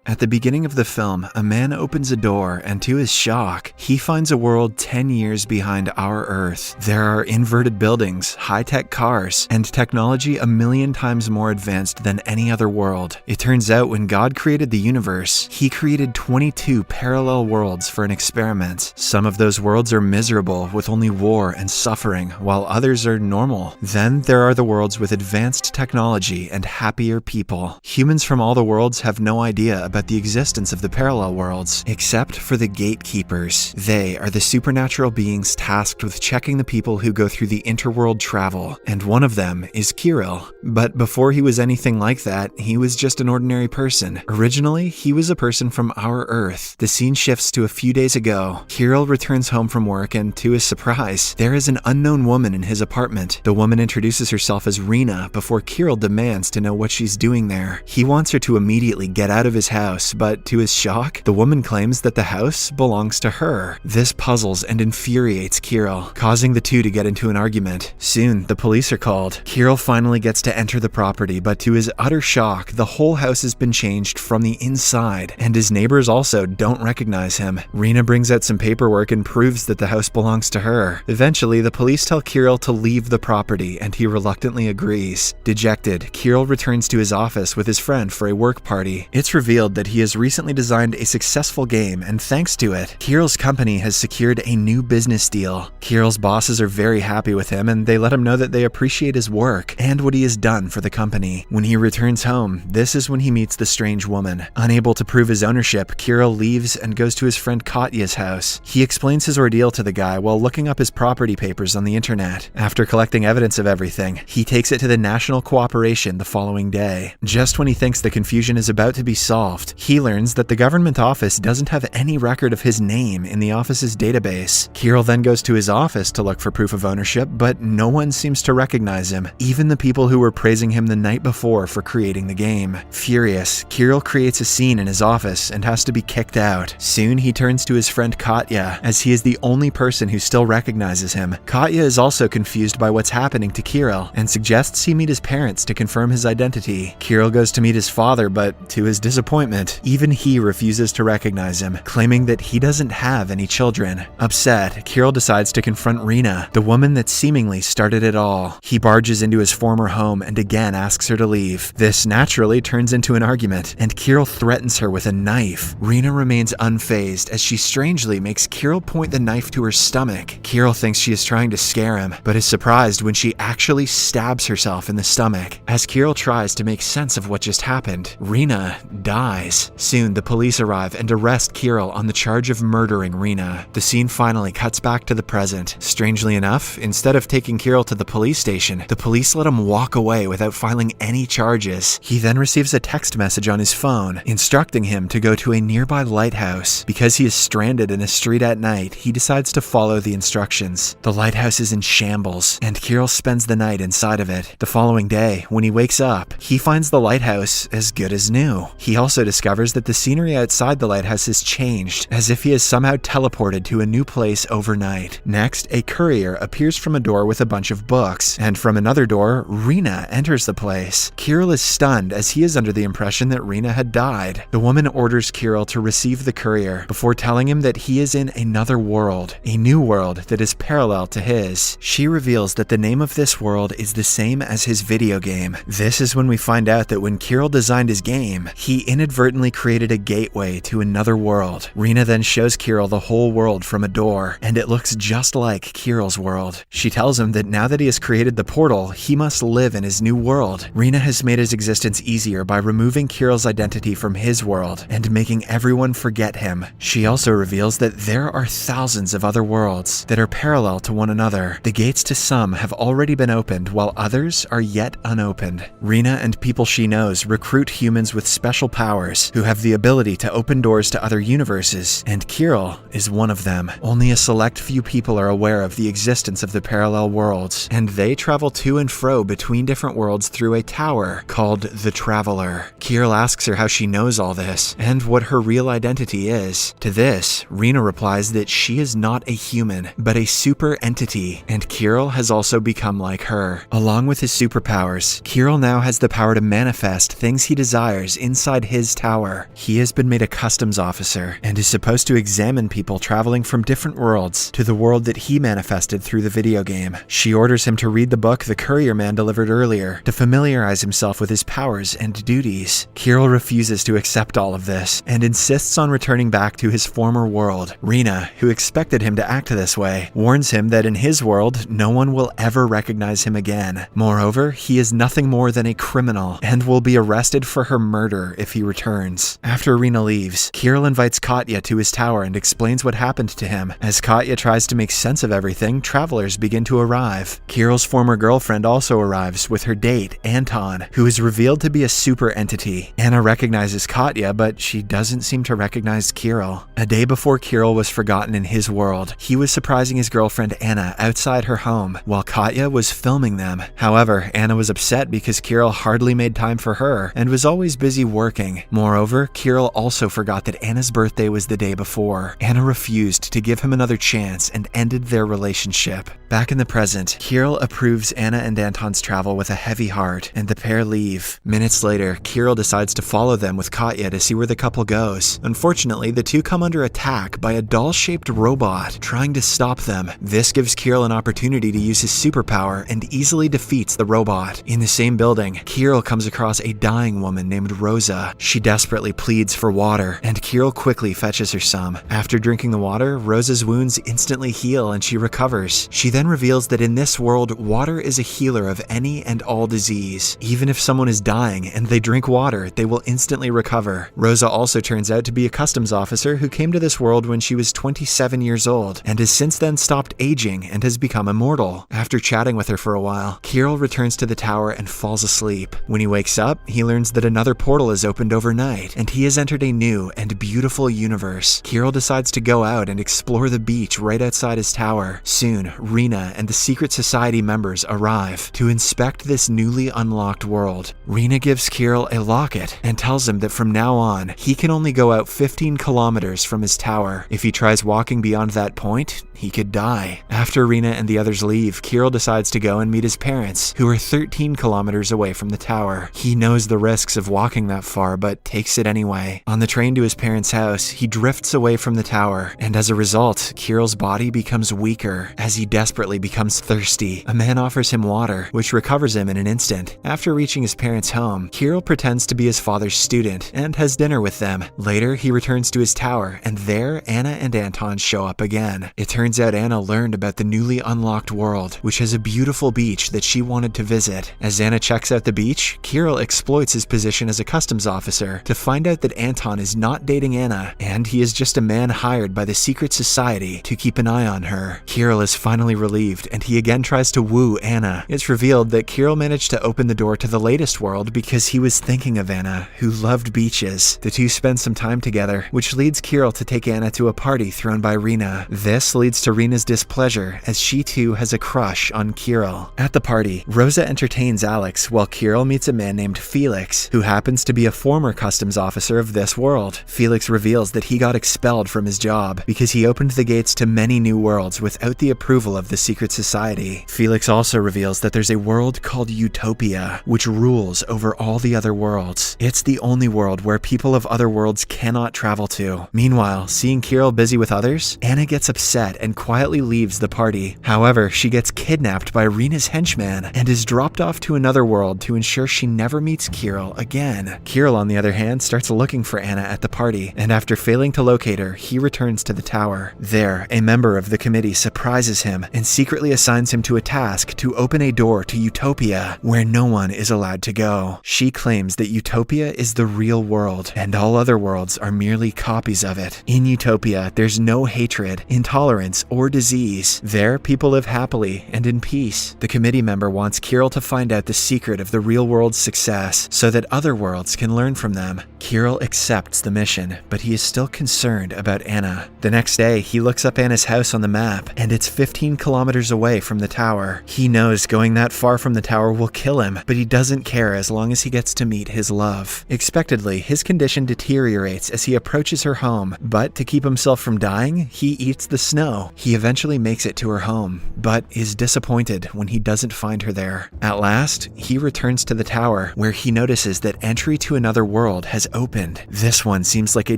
At the beginning of the film, a man opens a door and to his shock, he finds a world 10 years behind our Earth. There are inverted buildings, high-tech cars, and technology a million times more advanced than any other world. It turns out when God created the universe, he created 22 parallel worlds for an experiment. Some of those worlds are miserable with only war and suffering, while others are normal. Then there are the worlds with advanced technology and happier people. Humans from all the worlds have no idea about the existence of the parallel worlds, except for the gatekeepers. They are the supernatural beings tasked with checking the people who go through the interworld travel, and one of them is Kirill. But before he was anything like that, he was just an ordinary person. Originally, he was a person from our Earth. The scene shifts to a few days ago. Kirill returns home from work, and to his surprise, there is an unknown woman in his apartment. The woman introduces herself as Rena before Kirill demands to know what she's doing there. He wants her to immediately get out of his house, but to his shock, the woman claims that the house belongs to her. This puzzles and infuriates Kirill, causing the two to get into an argument. Soon, the police are called. Kirill finally gets to enter the property, but to his utter shock, the whole house has been changed from the inside, and his neighbors also don't recognize him. Rena brings out some paperwork and proves that the house belongs to her. Eventually, the police tell Kirill to leave the property, and he reluctantly agrees. Dejected, Kirill returns to his office with his friend for a work party. It's revealed that he has recently designed a successful game, and thanks to it, Kirill's company has secured a new business deal. Kirill's bosses are very happy with him, and they let him know that they appreciate his work and what he has done for the company. When he returns home, this is when he meets the strange woman. Unable to prove his ownership, Kirill leaves and goes to his friend Katya's house. He explains his ordeal to the guy while looking up his property papers on the internet. After collecting evidence of everything, he takes it to the National Cooperation the following day. Just when he thinks the confusion is about to be solved, he learns that the government office doesn't have any record of his name in the office's database. Kirill then goes to his office to look for proof of ownership, but no one seems to recognize him, even the people who were praising him the night before for creating the game. Furious, Kirill creates a scene in his office and has to be kicked out. Soon he turns to his friend Katya, as he is the only person who still recognizes him. Katya is also confused by what's happening to Kirill and suggests he meet his parents to confirm his identity. Kirill goes to meet his father, but to his disappointment, even he refuses to recognize him, claiming that he doesn't have any children. Upset, Kirill decides to confront Rena, the woman that seemingly started it all. He barges into his former home and again asks her to leave. This naturally turns into an argument, and Kirill threatens her with a knife. Rena remains unfazed as she strangely makes Kirill point the knife to her stomach. Kirill thinks she is trying to scare him, but is surprised when she actually stabs herself in the stomach. As Kirill tries to make sense of what just happened, Rena dies. Soon, the police arrive and arrest Kirill on the charge of murdering Rena. The scene finally cuts back to the present. Strangely enough, instead of taking Kirill to the police station, the police let him walk away without filing any charges. He then receives a text message on his phone, instructing him to go to a nearby lighthouse. Because he is stranded in a street at night, he decides to follow the instructions. The lighthouse is in shambles, and Kirill spends the night inside of it. The following day, when he wakes up, he finds the lighthouse as good as new. He also discovers that the scenery outside the lighthouse has changed, as if he has somehow teleported to a new place overnight. Next, a courier appears from a door with a bunch of books, and from another door, Rena enters the place. Kirill is stunned as he is under the impression that Rena had died. The woman orders Kirill to receive the courier before telling him that he is in another world, a new world that is parallel to his. She reveals that the name of this world is the same as his video game. This is when we find out that when Kirill designed his game, he inadvertently created a gateway to another world. Rena then shows Kirill the whole world from a door, and it looks just like Kirill's world. She tells him that now that he has created the portal, he must live in his new world. Rena has made his existence easier by removing Kirill's identity from his world and making everyone forget him. She also reveals that there are thousands of other worlds that are parallel to one another. The gates to some have already been opened, while others are yet unopened. Rena and people she knows recruit humans with special powers who have the ability to open doors to other universes, and Kirill is one of them. Only a select few people are aware of the existence of the parallel worlds, and they travel to and fro between different worlds through a tower called the Traveler. Kirill asks her how she knows all this, and what her real identity is. To this, Rena replies that she is not a human, but a super entity, and Kirill has also become like her. Along with his superpowers, Kirill now has the power to manifest things he desires inside his tower. He has been made a customs officer and is supposed to examine people traveling from different worlds to the world that he manifested through the video game. She orders him to read the book the courier man delivered earlier to familiarize himself with his powers and duties. Kirill refuses to accept all of this and insists on returning back to his former world. Rena, who expected him to act this way, warns him that in his world, no one will ever recognize him again. Moreover, he is nothing more than a criminal and will be arrested for her murder if he returns. After Rena leaves, Kirill invites Katya to his tower and explains what happened to him. As Katya tries to make sense of everything, travelers begin to arrive. Kirill's former girlfriend also arrives with her date, Anton, who is revealed to be a super entity. Anna recognizes Katya, but she doesn't seem to recognize Kirill. A day before Kirill was forgotten in his world, he was surprising his girlfriend Anna outside her home while Katya was filming them. However, Anna was upset because Kirill hardly made time for her and was always busy working. Moreover, Kirill also forgot that Anna's birthday was the day before. Anna refused to give him another chance and ended their relationship. Back in the present, Kirill approves Anna and Anton's travel with a heavy heart, and the pair leave. Minutes later, Kirill decides to follow them with Katya to see where the couple goes. Unfortunately, the two come under attack by a doll-shaped robot trying to stop them. This gives Kirill an opportunity to use his superpower and easily defeats the robot. In the same building, Kirill comes across a dying woman named Rosa. She desperately pleads for water, and Kirill quickly fetches her some. After drinking the water, Rosa's wounds instantly heal and she recovers. She then reveals that in this world, water is a healer of any and all disease. Even if someone is dying and they drink water, they will instantly recover. Rosa also turns out to be a customs officer who came to this world when she was 27 years old and has since then stopped aging and has become immortal. After chatting with her for a while, Kirill returns to the tower and falls asleep. When he wakes up, he learns that another portal is opened overnight and he has entered a new and beautiful universe. Kirill decides to go out and explore the beach right outside his tower. Soon, Rena and the secret society members arrive to inspect this newly unlocked world. Rena gives Kirill a locket and tells him that from now on, he can only go out 15 kilometers from his tower. If he tries walking beyond that point, he could die. After Rena and the others leave, Kirill decides to go and meet his parents, who are 13 kilometers away from the tower. He knows the risks of walking that far, but takes it anyway. On the train to his parents' house, he drifts away from the tower, and as a result, Kirill's body becomes weaker. As he desperately becomes thirsty, a man offers him water, which recovers him in an instant. After reaching his parents' home, Kirill pretends to be his father's student and has dinner with them. Later, he returns to his tower, and there, Anna and Anton show up again. It turns out Anna learned about the newly unlocked world, which has a beautiful beach that she wanted to visit. As Anna checks out the beach, Kirill exploits his position as a customs officer to find out that Anton is not dating Anna, and he is just a man hired by the secret society to keep an eye on her. Kirill is finally relieved, and he again tries to woo Anna. It's revealed that Kirill managed to open the door to the latest world because he was thinking of Anna, who loved beaches. The two spend some time together, which leads Kirill to take Anna to a party thrown by Rena. This leads to Rena's displeasure, as she too has a crush on Kirill. At the party, Rosa entertains Alex while Kirill meets a man named Felix, who happens to be a former customs officer of this world. Felix reveals that he got expelled from his job because he opened the gates to many new worlds without the approval of the secret society. Felix also reveals that there's a world called Utopia, which rules over all the other worlds. It's the only world where people of other worlds cannot travel to. Meanwhile, seeing Kirill busy with others, Anna gets upset and quietly leaves the party. However, she gets kidnapped by Rena's henchman and is dropped off to another world to ensure she never meets Kirill again. Kirill, on the other hand, starts looking for Anna at the party, and after failing to locate her, he returns to the tower. There, a member of the committee surprises him and secretly assigns him to a task to open a door to Utopia, where no one is allowed to go. She claims that Utopia is the real world, and all other worlds are merely copies of it. In Utopia, there's no hatred, intolerance, or disease. There, people live happily and in peace. The committee member wants Kirill to find out the secret of the real world's success so that other worlds can learn from them. Kirill accepts the mission, but he is still concerned about Anna. The next day, he looks up Anna's house on the map, and it's 15 kilometers away from the tower. He knows going that far from the tower will kill him, but he doesn't care as long as he gets to meet his love. Expectedly, his condition deteriorates as he approaches her home, but to keep himself from dying, he eats the snow. He eventually makes it to her home, but is disappointed when he doesn't find her there. At last, he returns to the tower, where he notices that entry to another world world has opened. This one seems like a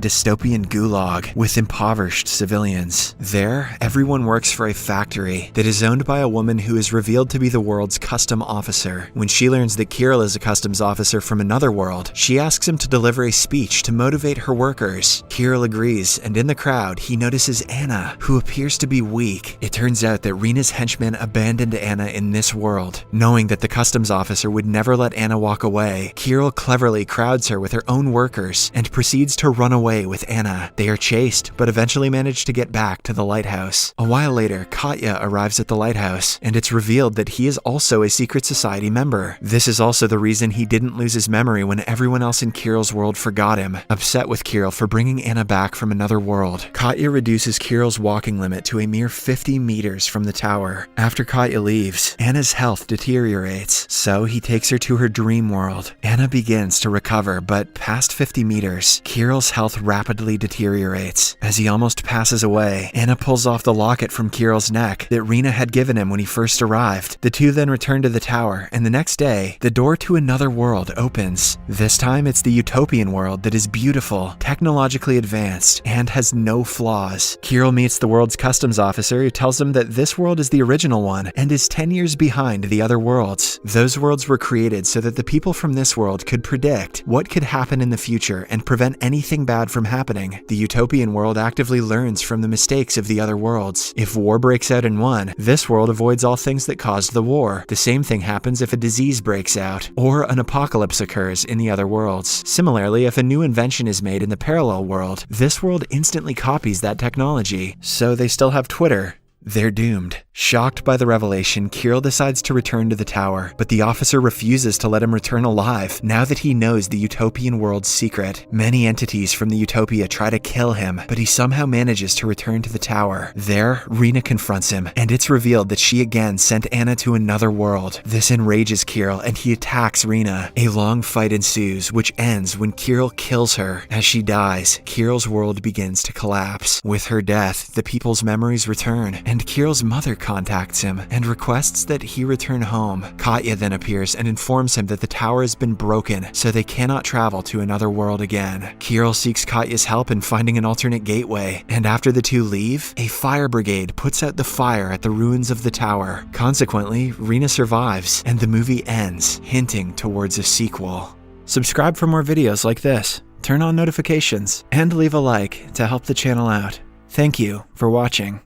dystopian gulag with impoverished civilians. There, everyone works for a factory that is owned by a woman who is revealed to be the world's custom officer. When she learns that Kirill is a customs officer from another world, she asks him to deliver a speech to motivate her workers. Kirill agrees, and in the crowd, he notices Anna, who appears to be weak. It turns out that Rena's henchmen abandoned Anna in this world. Knowing that the customs officer would never let Anna walk away, Kirill cleverly crowds her with her own workers and proceeds to run away with Anna. They are chased, but eventually manage to get back to the lighthouse. A while later, Katya arrives at the lighthouse, and it's revealed that he is also a secret society member. This is also the reason he didn't lose his memory when everyone else in Kirill's world forgot him. Upset with Kirill for bringing Anna back from another world, Katya reduces Kirill's walking limit to a mere 50 meters from the tower. After Katya leaves, Anna's health deteriorates, so he takes her to her dream world. Anna begins to recover, but past 50 meters, Kirill's health rapidly deteriorates. As he almost passes away, Anna pulls off the locket from Kirill's neck that Rena had given him when he first arrived. The two then return to the tower, and the next day, the door to another world opens. This time, it's the utopian world that is beautiful, technologically advanced, and has no flaws. Kirill meets the world's customs officer who tells him that this world is the original one and is 10 years behind the other worlds. Those worlds were created so that the people from this world could predict what could happen in the future and prevent anything bad from happening. The utopian world actively learns from the mistakes of the other worlds. If war breaks out in one, this world avoids all things that caused the war. The same thing happens if a disease breaks out, or an apocalypse occurs in the other worlds. Similarly, if a new invention is made in the parallel world, this world instantly copies that technology. So they still have Twitter. They're doomed. Shocked by the revelation, Kirill decides to return to the tower, but the officer refuses to let him return alive now that he knows the utopian world's secret. Many entities from the utopia try to kill him, but he somehow manages to return to the tower. There, Rena confronts him, and it's revealed that she again sent Anna to another world. This enrages Kirill, and he attacks Rena. A long fight ensues, which ends when Kirill kills her. As she dies, Kirill's world begins to collapse. With her death, the people's memories return, and Kirill's mother contacts him and requests that he return home. Katya then appears and informs him that the tower has been broken, so they cannot travel to another world again. Kirill seeks Katya's help in finding an alternate gateway, and after the two leave, a fire brigade puts out the fire at the ruins of the tower. Consequently, Rena survives, and the movie ends, hinting towards a sequel. Subscribe for more videos like this, turn on notifications, and leave a like to help the channel out. Thank you for watching.